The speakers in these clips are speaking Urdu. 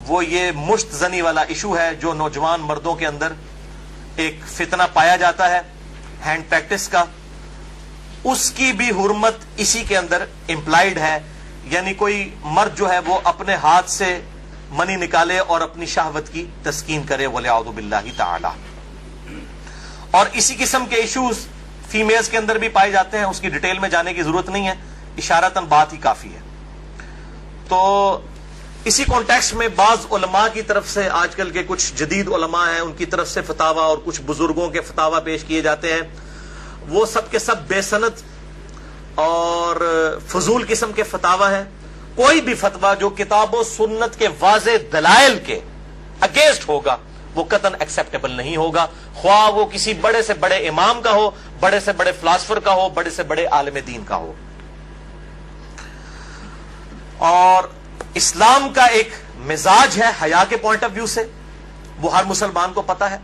وہ یہ مشت زنی والا ایشو ہے جو نوجوان مردوں کے اندر ایک فتنہ پایا جاتا ہے ہینڈ پریکٹس کا. اس کی بھی حرمت اسی کے اندر امپلائیڈ ہے. یعنی کوئی مرد جو ہے وہ اپنے ہاتھ سے منی نکالے اور اپنی شہوت کی تسکین کرے وَلِعَوْذُ بِاللَّهِ تَعَالَى. اور اسی قسم کے ایشوز فیمیلز کے اندر بھی پائے جاتے ہیں. اس کی ڈیٹیل میں جانے کی ضرورت نہیں ہے, اشارتاً بات ہی کافی ہے. تو اسی کانٹیکسٹ میں بعض علماء کی طرف سے, آج کل کے کچھ جدید علماء ہیں ان کی طرف سے فتاوا اور کچھ بزرگوں کے فتاوا پیش کیے جاتے ہیں. وہ سب کے سب بے سند اور فضول قسم کے فتاوا ہیں. کوئی بھی فتوا جو کتاب و سنت کے واضح دلائل کے اگینسٹ ہوگا وہ قطعاً ایکسیپٹیبل نہیں ہوگا, خواہ وہ کسی بڑے سے بڑے امام کا ہو, بڑے سے بڑے فلاسفر کا ہو, بڑے سے بڑے عالم دین کا ہو. اور اسلام کا ایک مزاج ہے حیا کے پوائنٹ آف ویو سے, وہ ہر مسلمان کو پتا ہے.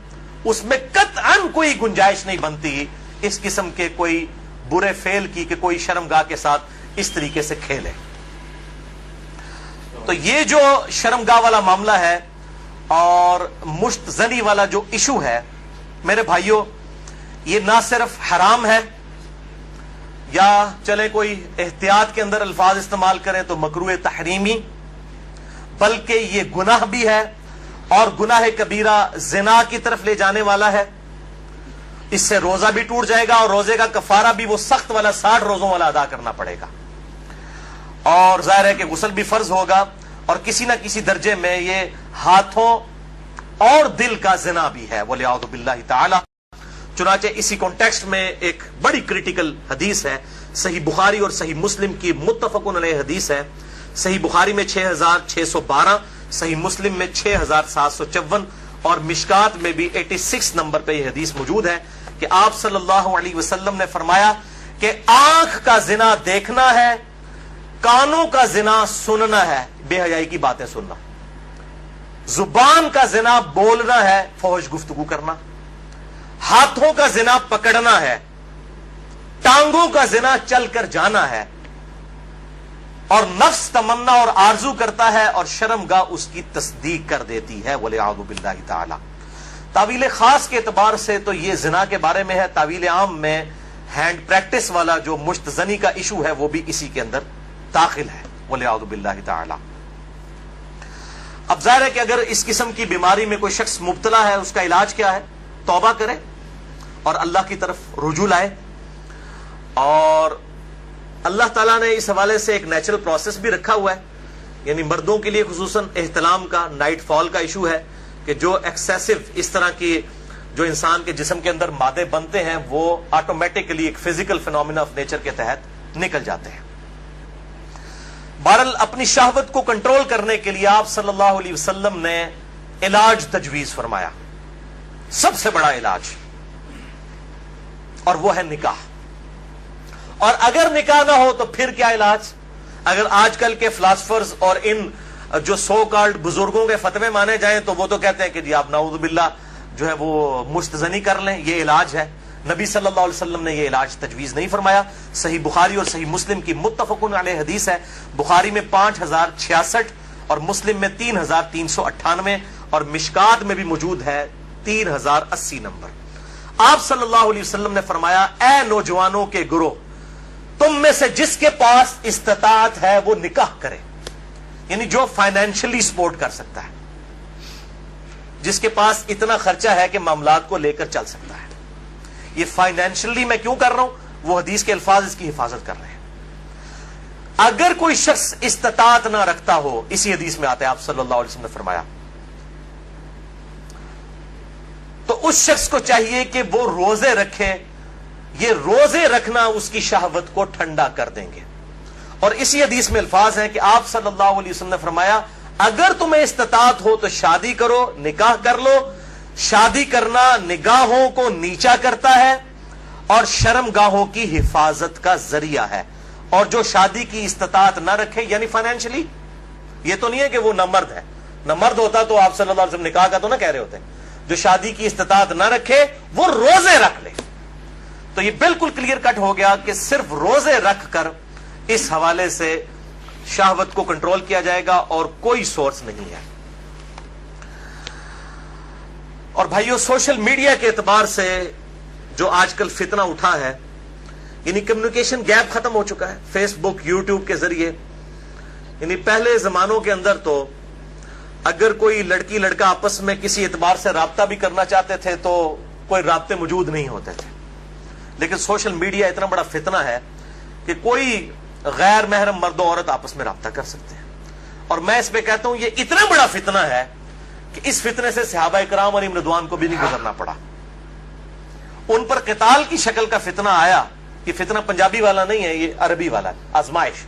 اس میں قطعاً کوئی گنجائش نہیں بنتی اس قسم کے کوئی برے فعل کی کہ کوئی شرمگاہ کے ساتھ اس طریقے سے کھیلے. تو یہ جو شرمگاہ والا معاملہ ہے اور مشت زنی والا جو ایشو ہے میرے بھائیوں, یہ نہ صرف حرام ہے یا چلے کوئی احتیاط کے اندر الفاظ استعمال کریں تو مکروہ تحریمی, بلکہ یہ گناہ بھی ہے اور گناہ کبیرہ زنا کی طرف لے جانے والا ہے. اس سے روزہ بھی ٹوٹ جائے گا اور روزے کا کفارہ بھی وہ سخت والا 60 روزوں والا ادا کرنا پڑے گا. اور ظاہر ہے کہ غسل بھی فرض ہوگا اور کسی نہ کسی درجے میں یہ ہاتھوں اور دل کا زنا بھی ہے وَلِعَوْذُ بِاللَّهِ تَعَالَى. چنانچہ اسی کانٹیکسٹ میں ایک بڑی کریٹیکل حدیث ہے, صحیح بخاری اور صحیح مسلم کی متفقن علیہ حدیث ہے. صحیح بخاری میں 6612, صحیح مسلم میں 6754 اور مشکات میں بھی 86 نمبر پہ یہ حدیث موجود ہے کہ آپ صلی اللہ علیہ وسلم نے فرمایا کہ آنکھ کا زنا دیکھنا ہے, کانوں کا زنا سننا ہے, بے حیائی کی باتیں سننا. زبان کا زنا بولنا ہے, فحش گفتگو کرنا. ہاتھوں کا زنا پکڑنا ہے, ٹانگوں کا زنا چل کر جانا ہے. اور نفس تمنا اور آرزو کرتا ہے اور شرمگاہ اس کی تصدیق کر دیتی ہے وَلِعَوْذُ بِاللَّهِ تَعَالَى. تعویل خاص کے اعتبار سے تو یہ زنا کے بارے میں ہے. تعویل عام میں ہینڈ پریکٹس والا جو مشت زنی کا ایشو ہے وہ بھی اسی کے اندر داخل ہے وَلِعَوْذُ بِاللَّهِ تَعَالَى. اب ظاہر ہے کہ اگر اس قسم کی بیماری میں کوئی شخص مبتلا ہے, اس کا علاج کیا ہے؟ توبہ کرے اور اللہ کی طرف رجوع لائے. اور اللہ تعالیٰ نے اس حوالے سے ایک نیچرل پروسیس بھی رکھا ہوا ہے. یعنی مردوں کے لیے خصوصاً احتلام کا, نائٹ فال کا ایشو ہے کہ جو ایکسیسو اس طرح کی جو انسان کے جسم کے اندر مادے بنتے ہیں وہ آٹومیٹکلی ایک فزیکل فینومینا آف نیچر کے تحت نکل جاتے ہیں. بہرحال اپنی شہوت کو کنٹرول کرنے کے لیے آپ صلی اللہ علیہ وسلم نے علاج تجویز فرمایا, سب سے بڑا علاج, اور وہ ہے نکاح. اور اگر نکاح نہ ہو تو پھر کیا علاج؟ اگر آج کل کے فلاسفرز اور ان جو سو کالڈ بزرگوں کے فتوے مانے جائیں تو وہ تو کہتے ہیں کہ جی آپ نعوذ باللہ جو ہے وہ مستزنی کر لیں, یہ علاج ہے. نبی صلی اللہ علیہ وسلم نے یہ علاج تجویز نہیں فرمایا. صحیح بخاری اور صحیح مسلم کی متفقن علیہ حدیث ہے. بخاری میں 5066 اور مسلم میں 3398 اور مشکات میں بھی موجود ہے 3080 نمبر. آپ صلی اللہ علیہ وسلم نے فرمایا, اے نوجوانوں کے گروہ, تم میں سے جس کے پاس استطاعت ہے وہ نکاح کرے. یعنی جو فائنینشلی سپورٹ کر سکتا ہے, جس کے پاس اتنا خرچہ ہے کہ معاملات کو لے کر چل سکتا ہے. یہ فائنینشلی میں کیوں کر رہا ہوں, وہ حدیث کے الفاظ اس کی حفاظت کر رہے ہیں. اگر کوئی شخص استطاعت نہ رکھتا ہو, اسی حدیث میں آتا ہے آپ صلی اللہ علیہ وسلم نے فرمایا, تو اس شخص کو چاہیے کہ وہ روزے رکھے. یہ روزے رکھنا اس کی شہوت کو ٹھنڈا کر دیں گے. اور اسی حدیث میں الفاظ ہیں کہ آپ صلی اللہ علیہ وسلم نے فرمایا, اگر تمہیں استطاعت ہو تو شادی کرو, نکاح کر لو. شادی کرنا نگاہوں کو نیچا کرتا ہے اور شرم گاہوں کی حفاظت کا ذریعہ ہے. اور جو شادی کی استطاعت نہ رکھے, یعنی فائنینشلی, یہ تو نہیں ہے کہ وہ نہ مرد ہے, نہ مرد ہوتا تو آپ صلی اللہ علیہ وسلم نکاح کا تو نہ کہہ رہے ہوتے. جو شادی کی استطاعت نہ رکھے وہ روزے رکھ لے. تو یہ بالکل کلیئر کٹ ہو گیا کہ صرف روزے رکھ کر اس حوالے سے شہوت کو کنٹرول کیا جائے گا اور کوئی سورس نہیں ہے. اور بھائیوں سوشل میڈیا کے اعتبار سے جو آج کل فتنہ اٹھا ہے، یعنی کمیونیکیشن گیپ ختم ہو چکا ہے فیس بک یوٹیوب کے ذریعے. یعنی پہلے زمانوں کے اندر تو اگر کوئی لڑکی لڑکا آپس میں کسی اعتبار سے رابطہ بھی کرنا چاہتے تھے تو کوئی رابطے موجود نہیں ہوتے تھے، لیکن سوشل میڈیا اتنا بڑا فتنہ ہے کہ کوئی غیر محرم مرد و عورت آپس میں رابطہ کر سکتے ہیں. اور میں اس پہ کہتا ہوں یہ اتنا بڑا فتنہ ہے کہ اس فتنے سے صحابہ کرام علیہم رضوان کو بھی نہیں گزرنا پڑا. ان پر قتال کی شکل کا فتنہ آیا. یہ فتنہ پنجابی والا نہیں ہے، یہ عربی والا ہے، آزمائش.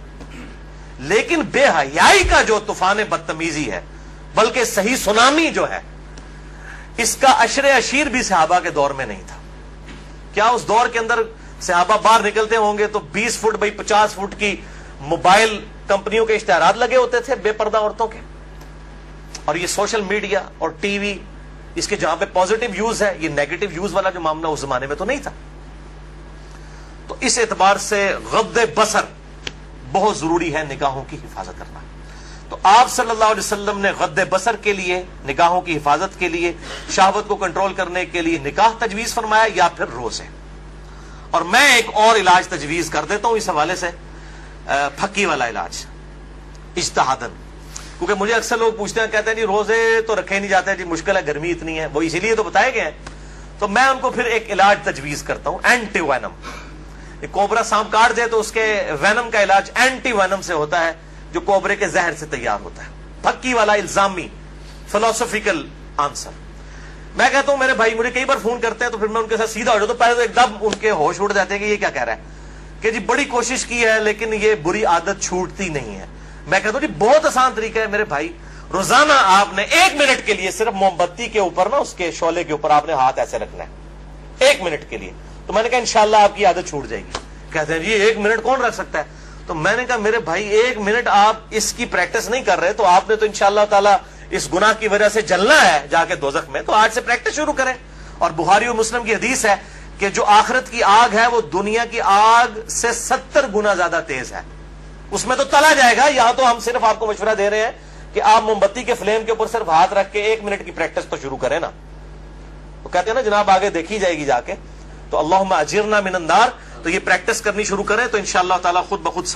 لیکن بے حیائی کا جو طوفان بدتمیزی ہے، بلکہ صحیح سونامی جو ہے، اس کا عشر عشیر بھی صحابہ کے دور میں نہیں تھا. کیا اس دور کے اندر صحابہ باہر نکلتے ہوں گے تو 20 فٹ بائی 50 فٹ کی موبائل کمپنیوں کے اشتہارات لگے ہوتے تھے بے پردہ عورتوں کے؟ اور یہ سوشل میڈیا اور ٹی وی، اس کے جہاں پہ پازیٹیو یوز ہے، یہ نیگیٹو یوز والا جو معاملہ اس زمانے میں تو نہیں تھا. تو اس اعتبار سے غض بصر بہت ضروری ہے، نگاہوں کی حفاظت کرنا. تو آپ صلی اللہ علیہ وسلم نے غض بصر کے لیے، نگاہوں کی حفاظت کے لیے، شہوت کو کنٹرول کرنے کے لیے نکاح تجویز فرمایا یا پھر روزے. اور میں ایک اور علاج تجویز کر دیتا ہوں اس حوالے سے، پھکی والا علاج اجتہادن. کیونکہ مجھے اکثر لوگ پوچھتے ہیں، کہتے ہیں جی روزے تو رکھے نہیں جاتے، جی مشکل ہے، گرمی اتنی ہے، وہ اسی لیے تو بتائے گئے ہیں. تو میں ان کو پھر ایک علاج تجویز کرتا ہوں، اینٹی وینم. کوبرا سانپ کاٹ دے تو اس کے وینم کا علاج اینٹی وینم سے ہوتا ہے، جو کوبرے کے زہر سے تیار ہوتا ہے. پھکی والا الزامی فلسفیکل آنسر. میں کہتا ہوں میرے بھائی مجھے کئی بار فون کرتے ہیں تو پھر میں ان کے ساتھ سیدھا ہو جاتا ہوں. پہلے تو ایک دم ان کے ہوش اڑ جاتے ہیں کہ یہ کیا کہہ رہا ہے، کہ جی بڑی کوشش کی ہے لیکن یہ بری عادت چھوٹتی نہیں ہے. میں کہتا ہوں جی بہت آسان طریقہ ہے میرے بھائی. روزانہ آپ نے 1 منٹ کے لیے صرف موم بتی کے اوپر نا، اس کے شعلے کے اوپر آپ نے ہاتھ ایسے رکھنا ہے 1 منٹ کے لیے. تو میں نے کہا انشاءاللہ آپ کی عادت چھوٹ جائے گی. کہتے ہیں جی 1 منٹ کون رکھ سکتا ہے؟ تو میں نے کہا میرے بھائی 1 منٹ آپ اس کی پریکٹس نہیں کر رہے تو آپ نے تو انشاءاللہ تعالی اس گناہ کی وجہ سے جلنا ہے جا کے دوزخ میں. تو آج سے پریکٹس شروع کریں. اور بخاری و مسلم کی حدیث ہے کہ جو آخرت کی آگ ہے وہ دنیا کی آگ سے 70 گنا زیادہ تیز ہے. اس میں تو تلا جائے گا. یہاں تو ہم صرف آپ کو مشورہ دے رہے ہیں کہ آپ موم بتی کے فلیم کے اوپر صرف ہاتھ رکھ کے 1 منٹ کی پریکٹس تو شروع کریں نا. وہ کہتے ہیں نا جناب آگے دیکھی جائے گی جا کے. تو اللہم اجرنا من النار. تو یہ پریکٹس کرنی شروع کریں تو انشاءاللہ تعالی خود بخود